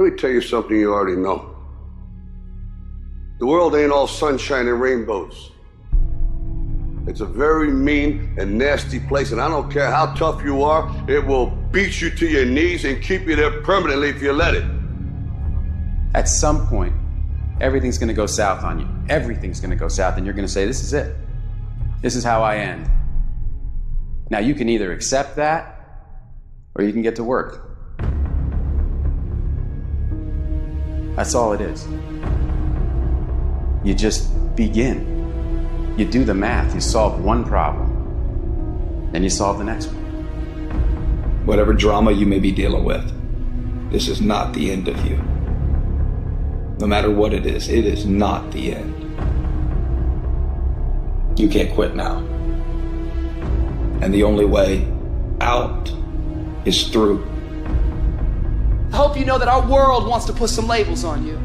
Let me tell you something you already know. The world ain't all sunshine and rainbows. It's a very mean and nasty place, and I don't care how tough you are, it will beat you to your knees and keep you there permanently if you let it. At some point, everything's gonna go south on you. Everything's gonna go south, and you're gonna say, this is it. This is how I end. Now, you can either accept that, or you can get to work. That's all it is. You just begin. You do the math, you solve one problem, then you solve the next one. Whatever drama you may be dealing with, this is not the end of you. No matter what it is not the end. You can't quit now. And the only way out is through. I hope you know that our world wants to put some labels on you.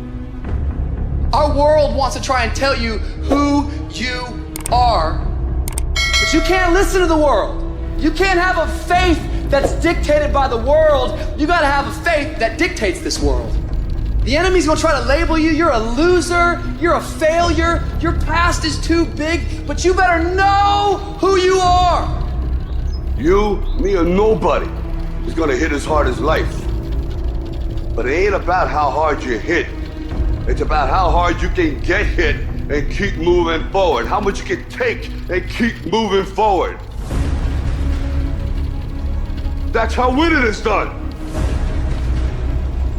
Our world wants to try and tell you who you are. But you can't listen to the world. You can't have a faith that's dictated by the world. You gotta have a faith that dictates this world. The enemy's gonna try to label you. You're a loser. You're a failure. Your past is too big. But you better know who you are. You, me, or nobody is gonna hit as hard as life. But it ain't about how hard you hit. It's about how hard you can get hit and keep moving forward. How much you can take and keep moving forward. That's how winning is done.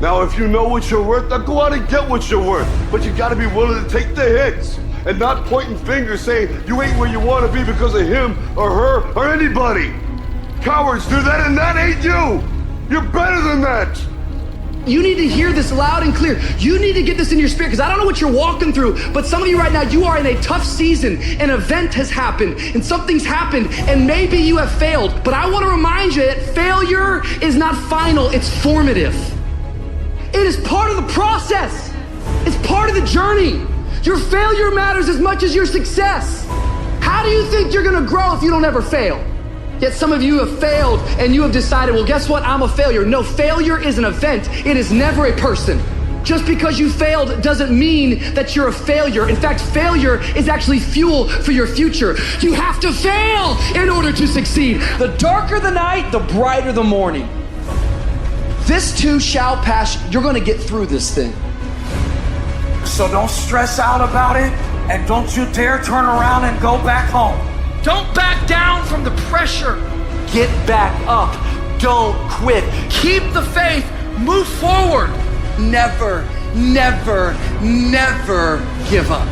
Now, if you know what you're worth, then go out and get what you're worth. But you gotta be willing to take the hits and not pointing fingers saying you ain't where you wanna be because of him or her or anybody. Cowards do that, and that ain't you. You're better than that. You need to hear this loud and clear. You need to get this in your spirit, because I don't know what you're walking through, but some of you right now, you are in a tough season. An event has happened, and something's happened, and maybe you have failed. But I want to remind you that failure is not final, it's formative. It is part of the process. It's part of the journey. Your failure matters as much as your success. How do you think you're gonna grow if you don't ever fail? Yet some of you have failed and you have decided, well, guess what? I'm a failure. No, failure is an event. It is never a person. Just because you failed doesn't mean that you're a failure. In fact, failure is actually fuel for your future. You have to fail in order to succeed. The darker the night, the brighter the morning. This too shall pass. You're gonna get through this thing. So don't stress out about it, and don't you dare turn around and go back home. Don't back down from the pressure. Get back up. Don't quit. Keep the faith. Move forward. Never, never, never give up.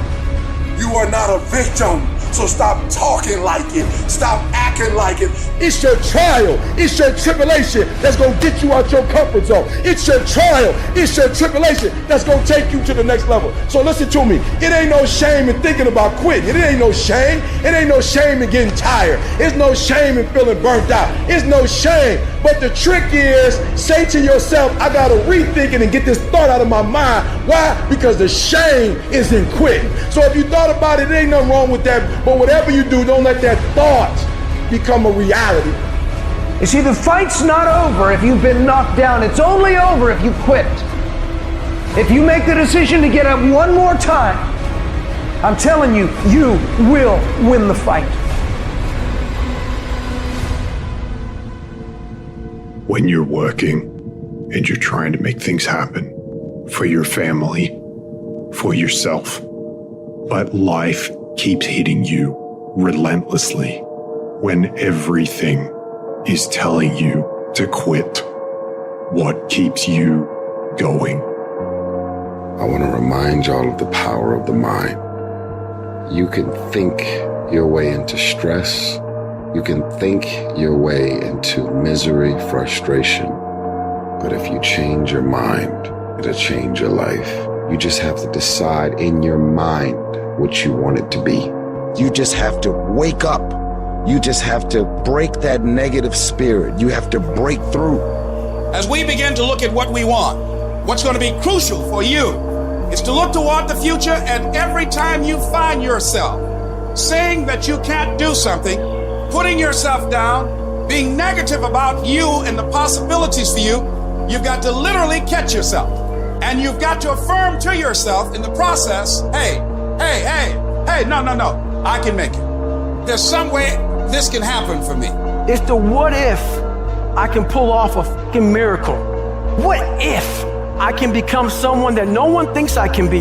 You are not a victim, so stop talking like it. Stop acting like it. It's your trial, it's your tribulation that's gonna get you out your comfort zone. It's your trial, it's your tribulation that's gonna take you to the next level. So listen to me, it ain't no shame in thinking about quitting. It ain't no shame. It ain't no shame in getting tired. It's no shame in feeling burnt out. It's no shame. But the trick is, say to yourself, I gotta rethink it and get this thought out of my mind. Why? Because the shame is in quitting. So if you thought about it, there ain't nothing wrong with that. But whatever you do, don't let that thought become a reality. You see, the fight's not over if you've been knocked down. It's only over if you quit. If you make the decision to get up one more time, I'm telling you, you will win the fight. When you're working and you're trying to make things happen for your family, for yourself, but life keeps hitting you relentlessly when everything is telling you to quit. What keeps you going? I want to remind y'all of the power of the mind. You can think your way into stress. You can think your way into misery, frustration. But if you change your mind, it'll change your life. You just have to decide in your mind what you want it to be. You just have to wake up. You just have to break that negative spirit. You have to break through. As we begin to look at what we want, what's going to be crucial for you is to look toward the future, and every time you find yourself saying that you can't do something, putting yourself down, being negative about you and the possibilities for you, you've got to literally catch yourself. And you've got to affirm to yourself in the process, hey, no, I can make it. There's some way this can happen for me. It's the what if I can pull off a fucking miracle. What if I can become someone that no one thinks I can be?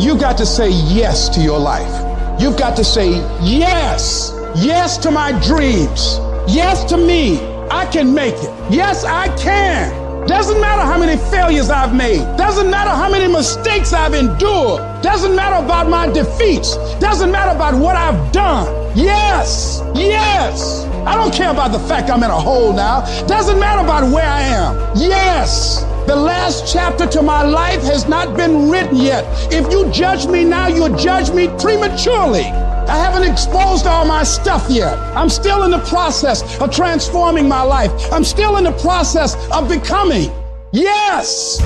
You've got to say yes to your life. You've got to say yes. Yes to my dreams. Yes to me. I can make it. Yes, I can. Doesn't matter how many failures I've made. Doesn't matter how many mistakes I've endured. Doesn't matter about my defeats. Doesn't matter about what I've done. Yes, yes. I don't care about the fact I'm in a hole now. Doesn't matter about where I am. Yes. The last chapter to my life has not been written yet. If you judge me now, you'll judge me prematurely. I haven't exposed all my stuff yet. I'm still in the process of transforming my life. I'm still in the process of becoming. Yes!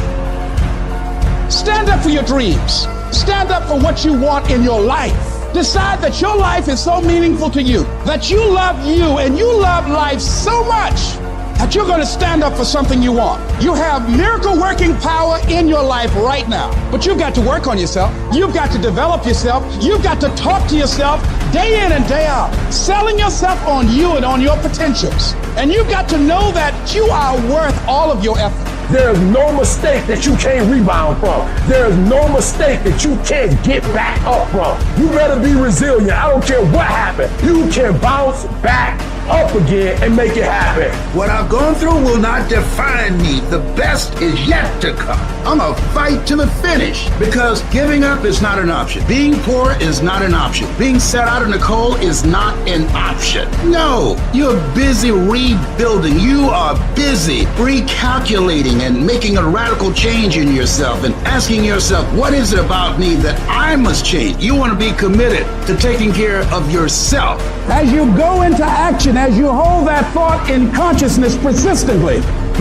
Stand up for your dreams. Stand up for what you want in your life. Decide that your life is so meaningful to you, that you love you and you love life so much that you're going to stand up for something you want. You have miracle working power in your life right now, but you've got to work on yourself. You've got to develop yourself. You've got to talk to yourself day in and day out, selling yourself on you and on your potentials. And you've got to know that you are worth all of your effort. There is no mistake that you can't rebound from. There is no mistake that you can't get back up from. You better be resilient. I don't care what happened. You can bounce back up again and make it happen. What I've gone through will not define me. The best is yet to come. I'm gonna fight to the finish because giving up is not an option. Being poor is not an option. Being set out in the cold is not an option. No, you're busy rebuilding. You are busy recalculating and making a radical change in yourself and asking yourself, what is it about me that I must change? You want to be committed to taking care of yourself. As you go into action, as you hold that thought in consciousness persistently,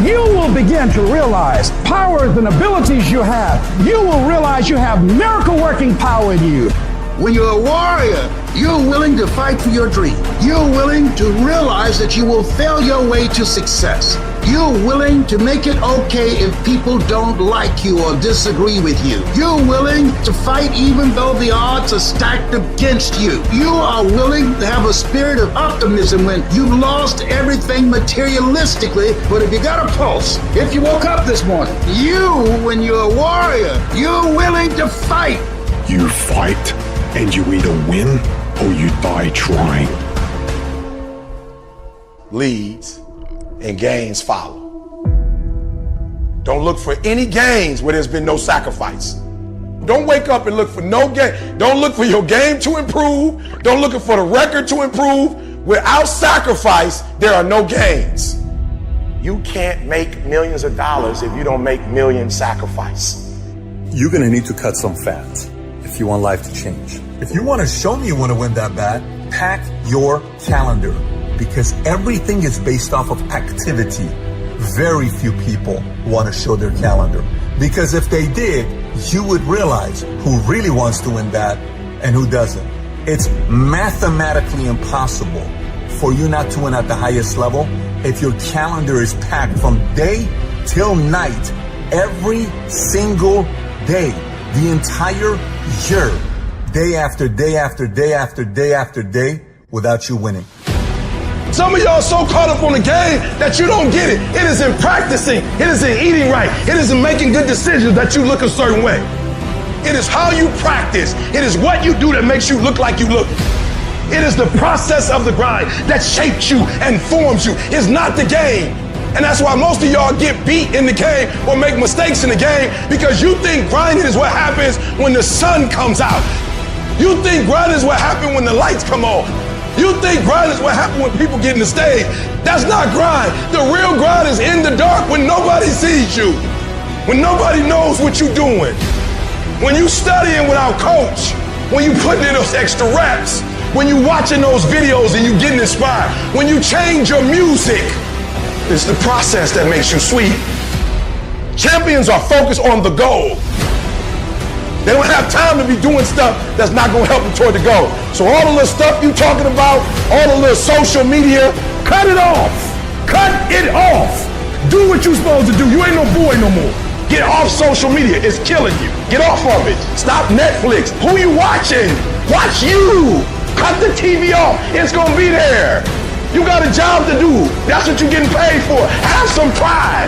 you will begin to realize powers and abilities you have. You will realize you have miracle working power in you. When you're a warrior, you're willing to fight for your dream. You're willing to realize that you will fail your way to success. You're willing to make it okay if people don't like you or disagree with you. You're willing to fight even though the odds are stacked against you. You are willing to have a spirit of optimism when you've lost everything materialistically, but if you got a pulse, if you woke up this morning, when you're a warrior, you're willing to fight. You fight, and you either win or you die trying. Leads and gains follow. Don't look for any gains where there's been no sacrifice. Don't wake up and look for no gain. Don't look for your game to improve. Don't look for the record to improve. Without sacrifice, there are no gains. You can't make millions of dollars if you don't make millions sacrifice. You're gonna need to cut some fat if you want life to change. If you want to show me you want to win that bad, pack your calendar, because everything is based off of activity. Very few people want to show their calendar, because if they did, you would realize who really wants to win that and who doesn't. It's mathematically impossible for you not to win at the highest level if your calendar is packed from day till night, every single day, the entire year, day after day after day after day after day, without you winning. Some of y'all so caught up on the game that you don't get it. It is in practicing. It is in eating right. It is in making good decisions that you look a certain way. It is how you practice. It is what you do that makes you look like you look. It is the process of the grind that shapes you and forms you. It's not the game. And that's why most of y'all get beat in the game or make mistakes in the game, because you think grinding is what happens when the sun comes out. You think grinding is what happens when the lights come on. You think grind is what happens when people get in the stage. That's not grind. The real grind is in the dark when nobody sees you, when nobody knows what you're doing, when you studying without coach, when you putting in those extra reps, when you watching those videos and you getting inspired, when you change your music. It's the process that makes you sweet. Champions are focused on the goal. They don't have time to be doing stuff that's not going to help them toward the goal. So all the little stuff you talking about, all the little social media, cut it off. Cut it off. Do what you're supposed to do. You ain't no boy no more. Get off social media. It's killing you. Get off of it. Stop Netflix. Who you watching? Watch you. Cut the TV off. It's going to be there. You got a job to do. That's what you're getting paid for. Have some pride.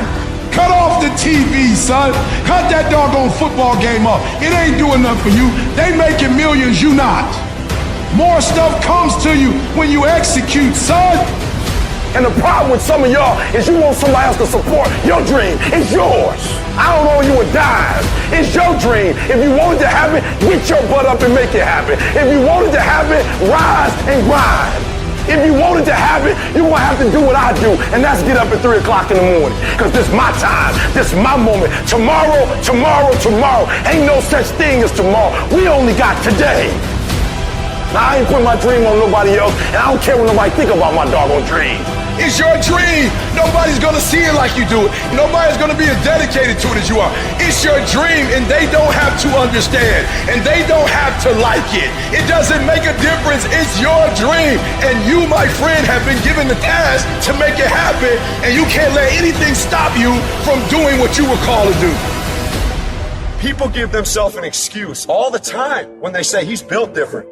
Cut off the TV, son. Cut that doggone football game off. It ain't doing nothing for you. They making millions, you not. More stuff comes to you when you execute, son. And the problem with some of y'all is you want somebody else to support your dream. It's yours. I don't owe you a dime. It's your dream. If you want it to happen, get your butt up and make it happen. If you want it to happen, rise and grind. If you want it to happen, you're going to have to do what I do, and that's get up at 3 o'clock in the morning. Because this is my time. This is my moment. Tomorrow. Ain't no such thing as tomorrow. We only got today. Now, I ain't putting my dream on nobody else, and I don't care what nobody think about my doggone dream. It's your dream. Nobody's going to see it like you do it. Nobody's going to be as dedicated to it as you are. It's your dream, and they don't have to understand, and they don't have to like it. It doesn't make a difference. It's your dream, and you, my friend, have been given the task to make it happen, and you can't let anything stop you from doing what you were called to do. People give themselves an excuse all the time when they say he's built different.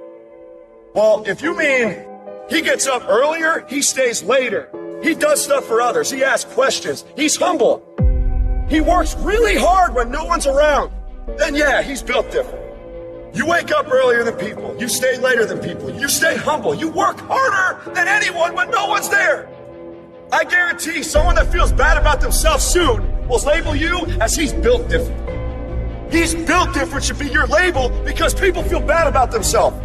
Well, if you mean he gets up earlier, he stays later. He does stuff for others. He asks questions. He's humble. He works really hard when no one's around. Then yeah, he's built different. You wake up earlier than people. You stay later than people. You stay humble. You work harder than anyone when no one's there. I guarantee someone that feels bad about themselves soon will label you as he's built different. He's built different should be your label because people feel bad about themselves.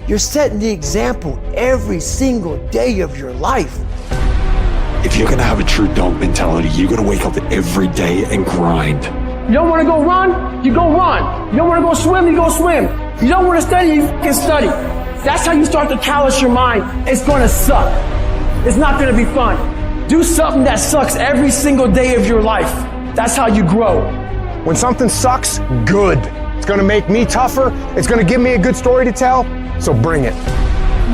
You're setting the example every single day of your life. If you're gonna have a true dog mentality, you're gonna wake up every day and grind. You don't want to go run? You go run. You don't want to go swim? You go swim. You don't want to study? You can study. That's how you start to callous your mind. It's going to suck. It's not going to be fun. Do something that sucks every single day of your life. That's how you grow. When something sucks, good. It's going to make me tougher. It's going to give me a good story to tell. So bring it.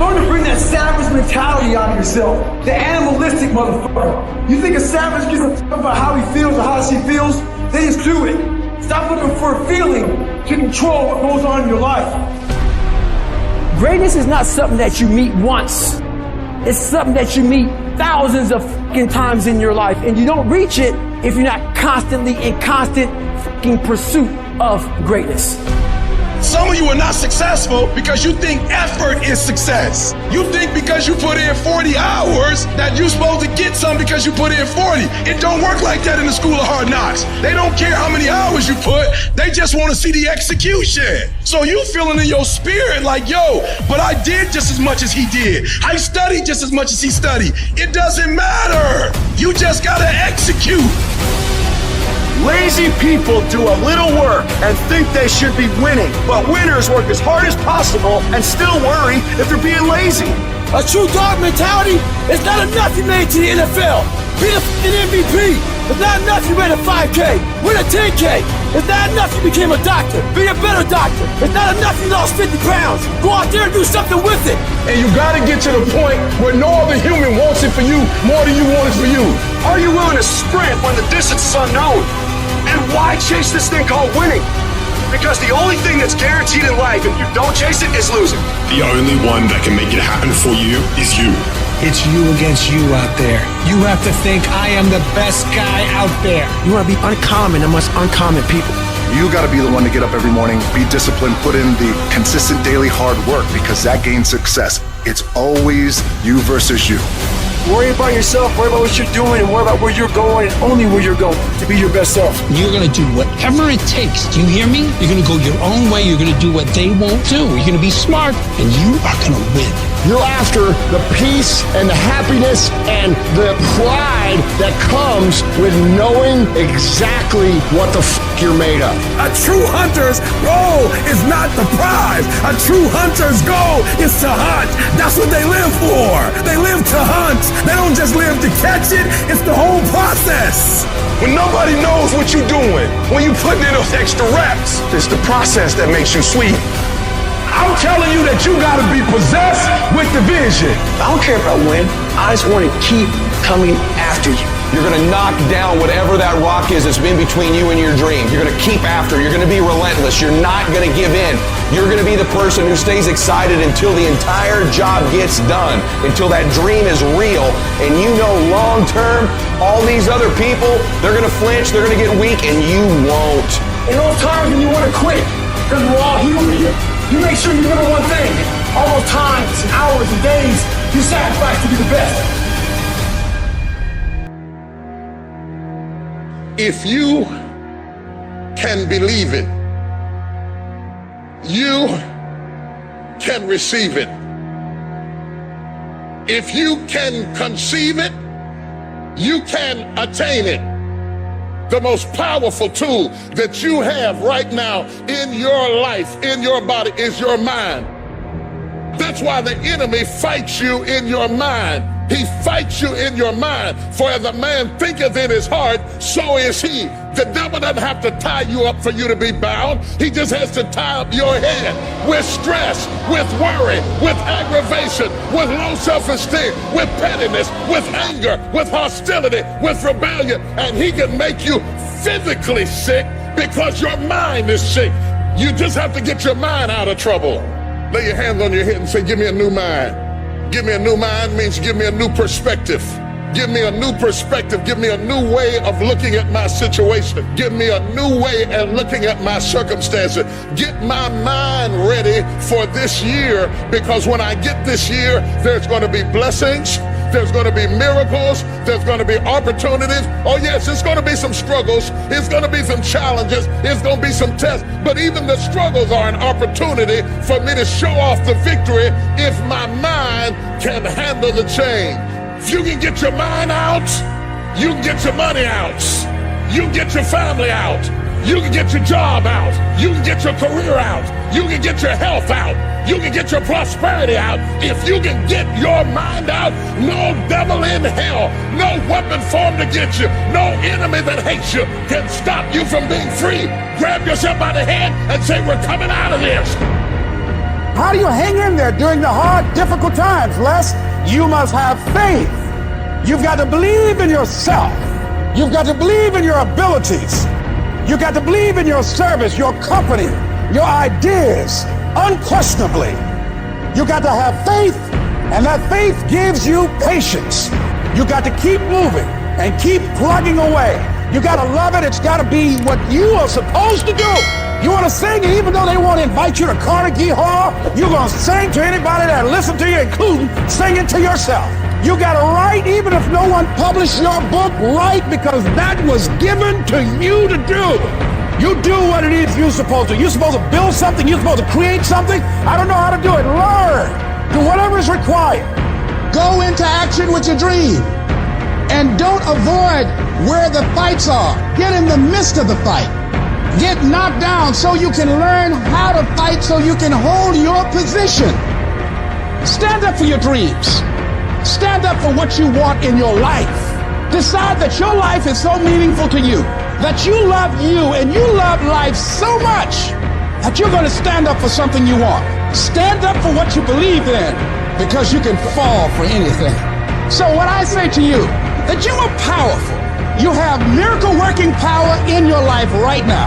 Learn to bring that savage mentality out of yourself. The animalistic motherfucker. You think a savage gives a fuck about how he feels or how she feels? Then just do it. Stop looking for a feeling to control what goes on in your life. Greatness is not something that you meet once. It's something that you meet thousands of fucking times in your life. And you don't reach it if you're not constantly in constant fucking pursuit of greatness. Some of you are not successful because you think effort is success. You think because you put in 40 hours that you're supposed to get something because you put in 40. It don't work like that in the school of hard knocks. They don't care how many hours you put. They just want to see the execution. So you feeling in your spirit like, yo, but I did just as much as he did. I studied just as much as he studied. It doesn't matter. You just got to execute. Lazy people do a little work and think they should be winning, but winners work as hard as possible and still worry if they're being lazy. A true dog mentality is not enough you made to the NFL. Be the f***ing MVP. It's not enough you ran a 5K. Win a 10K. It's not enough you became a doctor. Be a better doctor. It's not enough you lost 50 pounds. Go out there and do something with it. And you gotta get to the point where no other human wants it for you more than you want it for you. Are you willing to sprint when the distance is unknown? And why chase this thing called winning? Because the only thing that's guaranteed in life, if you don't chase it, is losing. The only one that can make it happen for you is you. It's you against you out there. You have to think I am the best guy out there. You want to be uncommon amongst uncommon people. You got to be the one to get up every morning, be disciplined, put in the consistent daily hard work because that gains success. It's always you versus you. Worry about yourself, worry about what you're doing, and worry about where you're going, and only where you're going to be your best self. You're going to do whatever it takes. Do you hear me? You're going to go your own way. You're going to do what they won't do. You're going to be smart, and you are going to win. You're after the peace and the happiness and the pride that comes with knowing exactly what the f*** you're made of. A true hunter's goal is not the prize. A true hunter's goal is to hunt. That's what they live for. They live to hunt. They don't just live to catch it. It's the whole process. When nobody knows what you're doing, when you're putting in those extra reps, it's the process that makes you sweet. I'm telling you that you gotta be possessed with the vision. I don't care if I win. I just want to keep coming after you. You're going to knock down whatever that rock is that's been between you and your dreams. You're going to keep after. You're going to be relentless. You're not going to give in. You're going to be the person who stays excited until the entire job gets done, until that dream is real. And you know long term, all these other people, they're going to flinch, they're going to get weak, and you won't. In those times when you want to quit, because we're all human here, you make sure you remember one thing. All those times and hours and days you sacrifice to be the best. If you can believe it, you can receive it. If you can conceive it, you can attain it. The most powerful tool that you have right now in your life, in your body, is your mind. That's why the enemy fights you in your mind. He fights you in your mind. For as a man thinketh in his heart, so is he. The devil doesn't have to tie you up for you to be bound. He just has to tie up your head with stress, with worry, with aggravation, with low self-esteem, with pettiness, with anger, with hostility, with rebellion. And he can make you physically sick because your mind is sick. You just have to get your mind out of trouble. Lay your hands on your head and say, give me a new mind. Give me a new mind means give me a new perspective. Give me a new perspective. Give me a new way of looking at my situation. Give me a new way of looking at my circumstances. Get my mind ready for this year, because when I get this year, there's going to be blessings. There's going to be miracles. There's going to be opportunities. Oh yes, it's going to be some struggles. It's going to be some challenges. It's going to be some tests. But even the struggles are an opportunity for me to show off the victory if my mind can handle the change. If you can get your mind out, you can get your money out. You can get your family out. You can get your job out. You can get your career out. You can get your health out. You can get your prosperity out. If you can get your mind out, no devil in hell, no weapon formed against you, no enemy that hates you can stop you from being free. Grab yourself by the hand and say, we're coming out of this. How do you hang in there during the hard, difficult times, Les? You must have faith. You've got to believe in yourself. You've got to believe in your abilities. You've got to believe in your service, your company, your ideas, unquestionably. You've got to have faith, and that faith gives you patience. You've got to keep moving and keep plugging away. You got to love it. It's got to be what you are supposed to do. You want to sing, and even though they won't invite you to Carnegie Hall, you're going to sing to anybody that listens to you, including singing to yourself. You got to write, even if no one published your book, write, because that was given to you to do. You do what it is you're supposed to. You're supposed to build something. You're supposed to create something. I don't know how to do it. Learn. Do whatever is required. Go into action with your dream. And don't avoid where the fights are. Get in the midst of the fight. Get knocked down so you can learn how to fight, so you can hold your position. Stand up for your dreams. Stand up for what you want in your life. Decide that your life is so meaningful to you, that you love you and you love life so much that you're going to stand up for something you want. Stand up for what you believe in, because you can fall for anything. So what I say to you, that you are powerful. You have miracle working power in your life right now.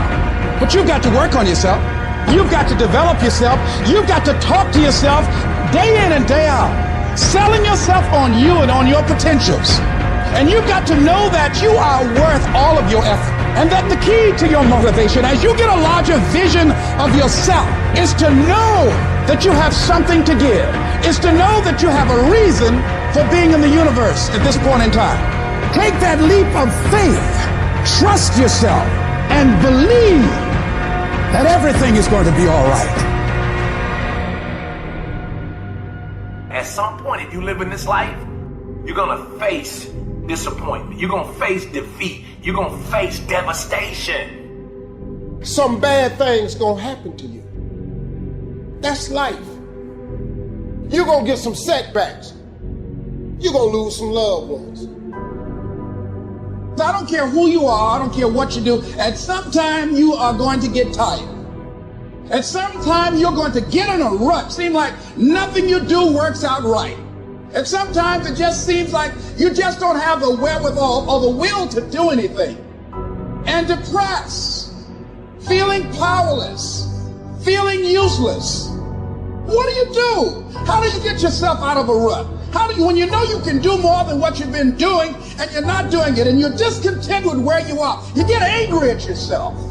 But you've got to work on yourself. You've got to develop yourself. You've got to talk to yourself day in and day out, selling yourself on you and on your potentials. And you've got to know that you are worth all of your effort. And that the key to your motivation, as you get a larger vision of yourself, is to know that you have something to give. Is to know that you have a reason for being in the universe at this point in time. Take that leap of faith, trust yourself, and believe that everything is going to be all right. At some point, if you live in this life, you're going to face disappointment. You're going to face defeat. You're going to face devastation. Some bad things going to happen to you. That's life. You're going to get some setbacks. You're going to lose some loved ones. I don't care who you are, I don't care what you do, at some time you are going to get tired. At some time you're going to get in a rut. Seem like nothing you do works out right. And sometimes it just seems like you just don't have the wherewithal or the will to do anything. And depressed, feeling powerless, feeling useless. What do you do? How do you get yourself out of a rut? How do you, when you know you can do more than what you've been doing and you're not doing it and you're discontent with where you are, you get angry at yourself.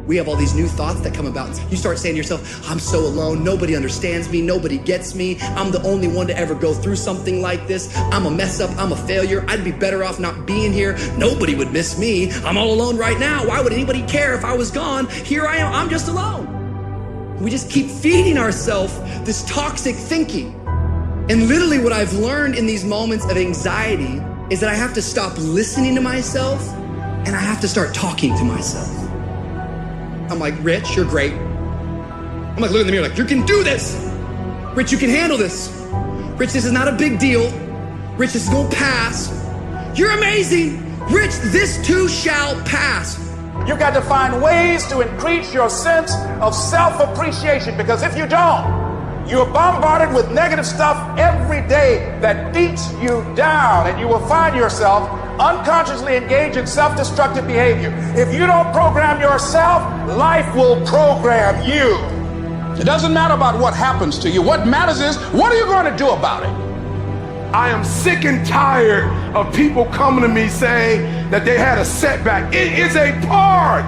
We have all these new thoughts that come about. You start saying to yourself, I'm so alone. Nobody understands me. Nobody gets me. I'm the only one to ever go through something like this. I'm a mess up. I'm a failure. I'd be better off not being here. Nobody would miss me. I'm all alone right now. Why would anybody care if I was gone? Here I am. I'm just alone. We just keep feeding ourselves this toxic thinking. And literally what I've learned in these moments of anxiety is that I have to stop listening to myself and I have to start talking to myself. I'm like, Rich, you're great. I'm like, look in the mirror like, you can do this. Rich, you can handle this. Rich, this is not a big deal. Rich, this is gonna pass. You're amazing. Rich, this too shall pass. You've got to find ways to increase your sense of self-appreciation, because if you don't, you're bombarded with negative stuff every day that beats you down, and you will find yourself unconsciously engaged in self-destructive behavior. If you don't program yourself, life will program you. It doesn't matter about what happens to you. What matters is, what are you going to do about it? I am sick and tired of people coming to me saying that they had a setback. It is a part.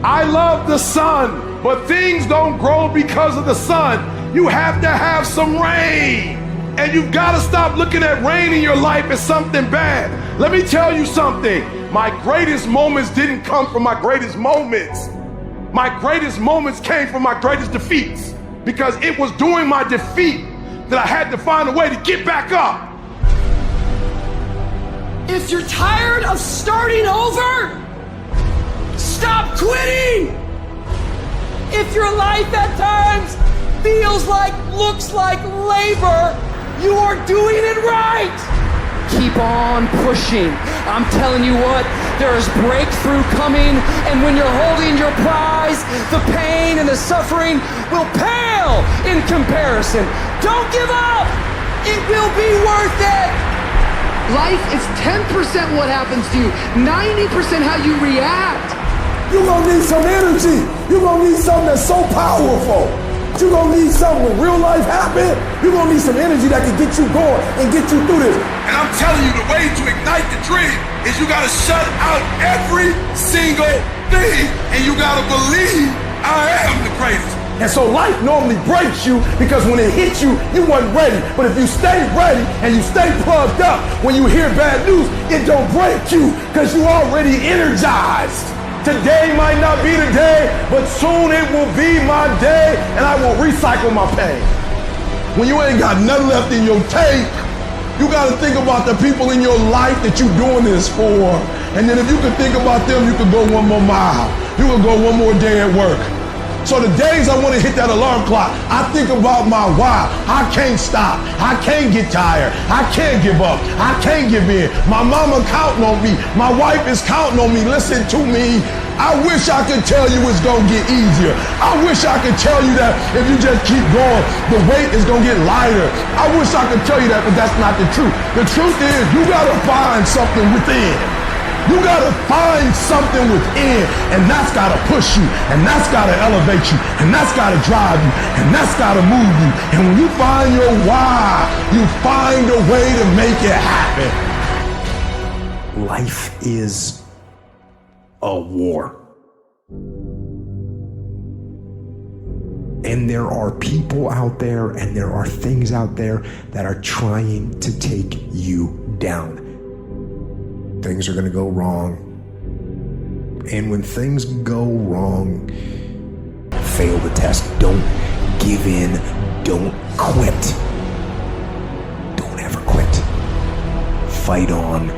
I love the sun, but things don't grow because of the sun. You have to have some rain. And you've got to stop looking at rain in your life as something bad. Let me tell you something. My greatest moments didn't come from my greatest moments. My greatest moments came from my greatest defeats, because it was during my defeat that I had to find a way to get back up. If you're tired of starting over, stop quitting. If your life at times feels like, looks like labor, you are doing it right. Keep on pushing. I'm telling you what, there is breakthrough coming, and when you're holding your prize, the pain and the suffering will pale in comparison. Don't give up. It will be worth it. Life is 10% what happens to you, 90% how you react. You're gonna need some energy. You're gonna need something that's so powerful. You're gonna need something when real life happens. You're gonna need some energy that can get you going and get you through this. And I'm telling you, the way to ignite the dream is you gotta shut out every single thing, and you gotta believe I am the greatest. And so life normally breaks you because when it hits you, you wasn't ready. But if you stay ready and you stay plugged up, when you hear bad news, it don't break you because you already energized. Today might not be the day, but soon it will be my day, and I will recycle my pain. When you ain't got nothing left in your tank, you gotta think about the people in your life that you're doing this for. And then if you can think about them, you can go one more mile. You can go one more day at work. So the days I want to hit that alarm clock, I think about my why. I can't stop. I can't get tired. I can't give up. I can't give in. My mama counting on me. My wife is counting on me. Listen to me. I wish I could tell you it's going to get easier. I wish I could tell you that if you just keep going, the weight is going to get lighter. I wish I could tell you that, but that's not the truth. The truth is you got to find something within. You gotta find something within, and that's gotta push you, and that's gotta elevate you, and that's gotta drive you, and that's gotta move you. And when you find your why, you find a way to make it happen. Life is a war. And there are people out there, and there are things out there that are trying to take you down. Things are going to go wrong. And when things go wrong, fail the test. Don't give in. Don't quit. Don't ever quit. Fight on.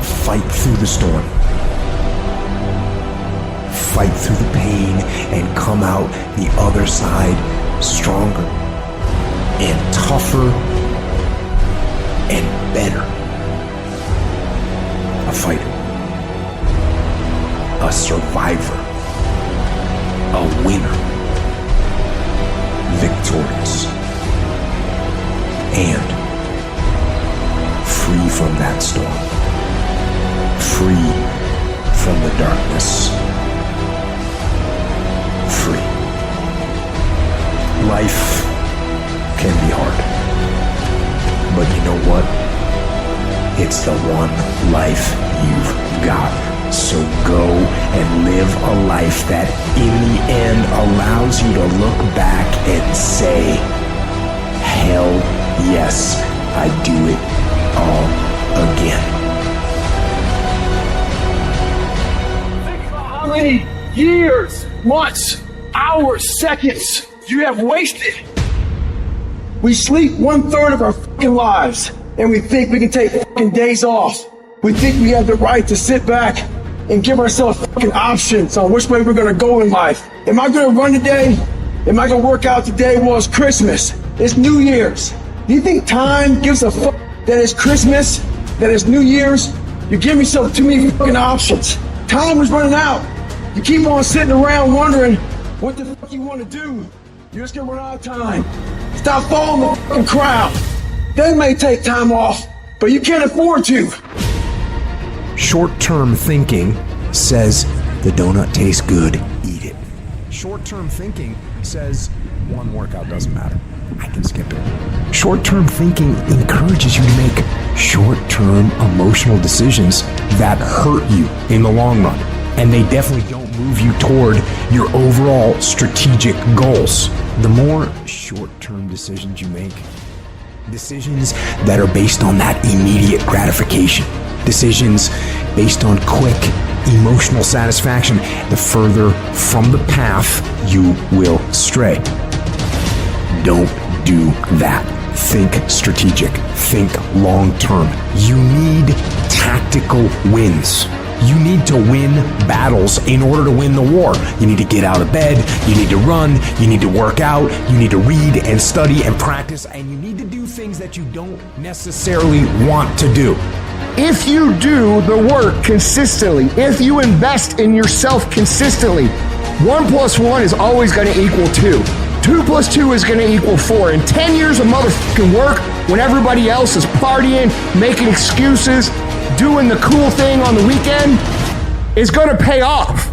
Fight through the storm. Fight through the pain and come out the other side stronger and tougher and better. A fighter, a survivor, a winner, victorious, and free from that storm, free from the darkness, free. Life can be hard, but you know what? It's the one life you've got. So go and live a life that in the end allows you to look back and say, hell yes, I do it all again. Think about how many years, months, hours, seconds you have wasted. We sleep 1/3 of our fucking lives, and we think we can take fucking days off. We think we have the right to sit back and give ourselves fucking options on which way we're gonna go in life. Am I gonna run today? Am I gonna work out today? Well, it's Christmas. It's New Year's. Do you think time gives a fuck that it's Christmas, that it's New Year's? You give yourself too many fucking options. Time is running out. You keep on sitting around wondering what the fuck you wanna do. You're just gonna run out of time. Stop following the fucking crowd. They may take time off, but you can't afford to. Short-term thinking says the donut tastes good, eat it. Short-term thinking says one workout doesn't matter, I can skip it. Short-term thinking encourages you to make short-term emotional decisions that hurt you in the long run, and they definitely don't move you toward your overall strategic goals. The more short-term decisions you make, decisions that are based on that immediate gratification, decisions based on quick emotional satisfaction, the further from the path you will stray. Don't do that. Think strategic. Think long-term. You need tactical wins. You need to win battles in order to win the war. You need to get out of bed, you need to run, you need to work out, you need to read and study and practice, and you need to do things that you don't necessarily want to do. If you do the work consistently, if you invest in yourself consistently, 1 + 1 is always going to equal 2. 2 + 2 is going to equal 4. In 10 years of motherfucking work, when everybody else is partying, making excuses, doing the cool thing on the weekend, is going to pay off.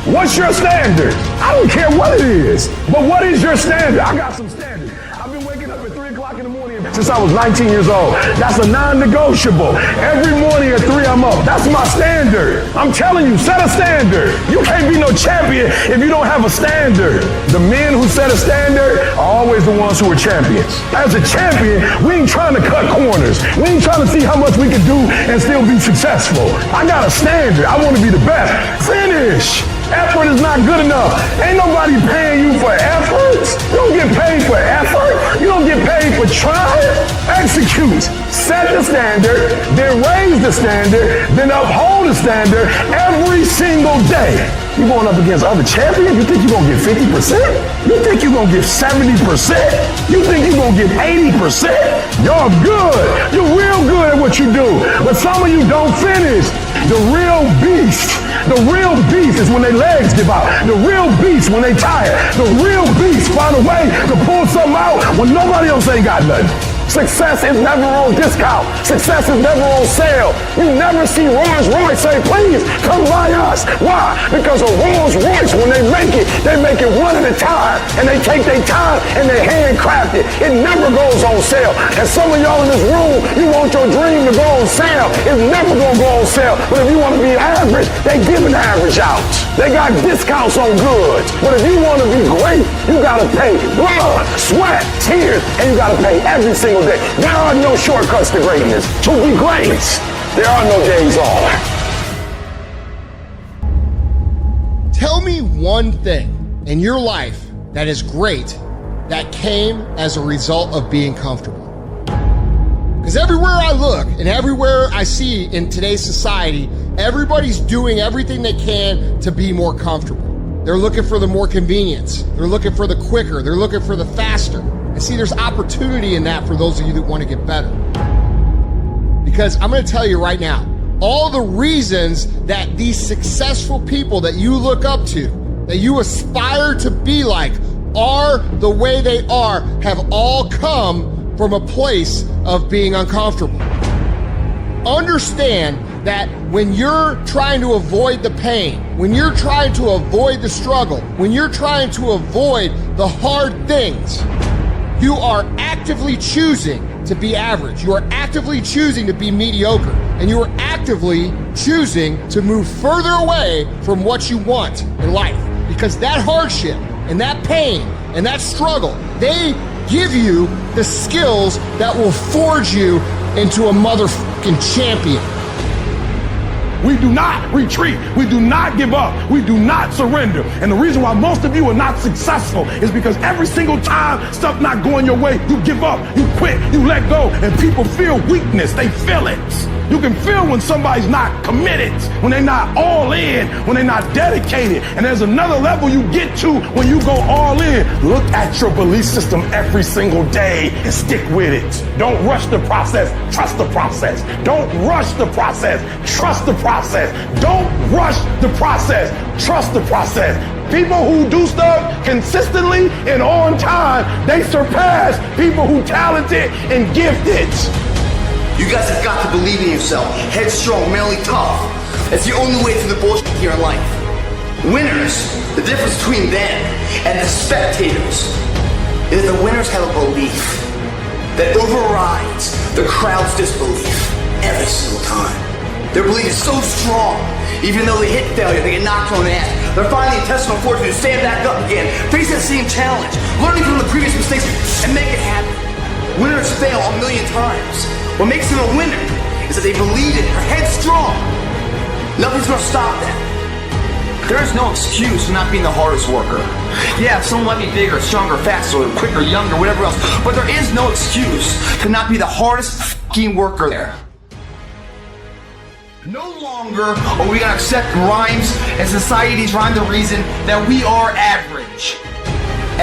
What's your standard? I don't care what it is, but what is your standard? I got some standards. I've been waking up at 3 o'clock in the morning since I was 19 years old. That's a non-negotiable. Every morning at 3 I'm up. That's my standard. I'm telling you, set a standard. You can't be no champion if you don't have a standard. The men who set a standard are always the ones who are champions. As a champion, we ain't trying to cut corners. We ain't trying to see how much we can do and still be successful. I got a standard. I want to be the best. Finish. Effort is not good enough. Ain't nobody paying you for effort. You don't get paid for effort. You don't get paid for trying. Execute. Set the standard, then raise the standard, then uphold the standard every single day. You going up against other champions? You think you're going to get 50%? You think you're going to get 70%? You think you're going to get 80%? Y'all good. You're real good at what you do. But some of you don't finish. The real beast is when their legs give out. The real beast when they tired. The real beast find a way to pull something out when nobody else ain't got nothing. Success is never on discount. Success is never on sale. You never see Rolls Royce say, please come buy us. Why? Because a Rolls Royce, when they make it one at a time. And they take their time and they handcraft it. It never goes on sale. And some of y'all in this room, you want your dream to go on sale. It's never going to go on sale. But if you want to be average, they giving the average out. They got discounts on goods. But if you want to be great, you got to pay blood, sweat, tears, and you got to pay every single day. There are no shortcuts to greatness. To be great, there are no days off. Tell me one thing in your life that is great that came as a result of being comfortable. Because everywhere I look and everywhere I see in today's society, everybody's doing everything they can to be more comfortable. They're looking for the more convenience. They're looking for the quicker. They're looking for the faster. And see, there's opportunity in that for those of you that want to get better. Because I'm going to tell you right now, all the reasons that these successful people that you look up to, that you aspire to be like, are the way they are, have all come from a place of being uncomfortable. Understand that when you're trying to avoid the pain, when you're trying to avoid the struggle, when you're trying to avoid the hard things, you are actively choosing to be average. You are actively choosing to be mediocre. And you are actively choosing to move further away from what you want in life. Because that hardship and that pain and that struggle, they give you the skills that will forge you into a motherfucking champion. We do not retreat. We do not give up. We do not surrender. And the reason why most of you are not successful is because every single time stuff not going your way, you give up, you quit, you let go, and people feel weakness. They feel it. You can feel when somebody's not committed, when they're not all in, when they're not dedicated. And there's another level you get to when you go all in. Look at your belief system every single day and stick with it. Don't rush the process. Trust the process. Don't rush the process. Trust the process. Don't rush the process. Trust the process. People who do stuff consistently and on time, they surpass people who talented and gifted. You guys have got to believe in yourself. Headstrong, mentally tough. It's the only way through the bullshit here in life. Winners, the difference between them and the spectators is the winners have a belief that overrides the crowd's disbelief every single time. Their belief is so strong, even though they hit failure, they get knocked on the ass. They're finding the intestinal fortitude to stand back up again, face that same challenge, learning from the previous mistakes, and make it happen. Winners fail a million times. What makes them a winner is that they believe it, they're headstrong. Nothing's gonna stop them. There is no excuse for not being the hardest worker. Yeah, someone might be bigger, stronger, faster, quicker, younger, whatever else, but there is no excuse to not be the hardest fucking worker there. No longer are we gonna accept rhymes and society's rhyme the reason that we are average.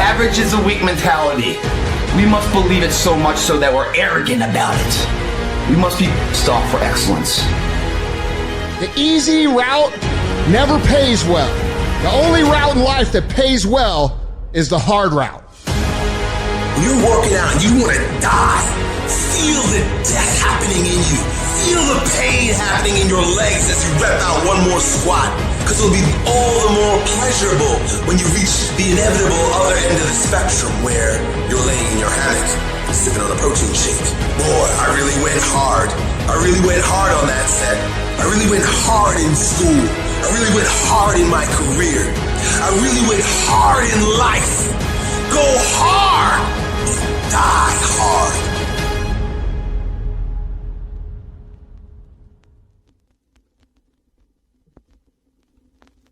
Average is a weak mentality. We must believe it so much so that we're arrogant about it. We must be stopped for excellence. The easy route never pays well. The only route in life that pays well is the hard route. When you're working out and you want to die, feel the death happening in you. Feel the pain happening in your legs as you rep out one more squat. Because it'll be all the more pleasurable when you reach the inevitable other end of the spectrum where you're laying in your hammock, sipping on a protein shake. Boy, I really went hard. I really went hard on that set. I really went hard in school. I really went hard in my career. I really went hard in life. Go hard. Die hard.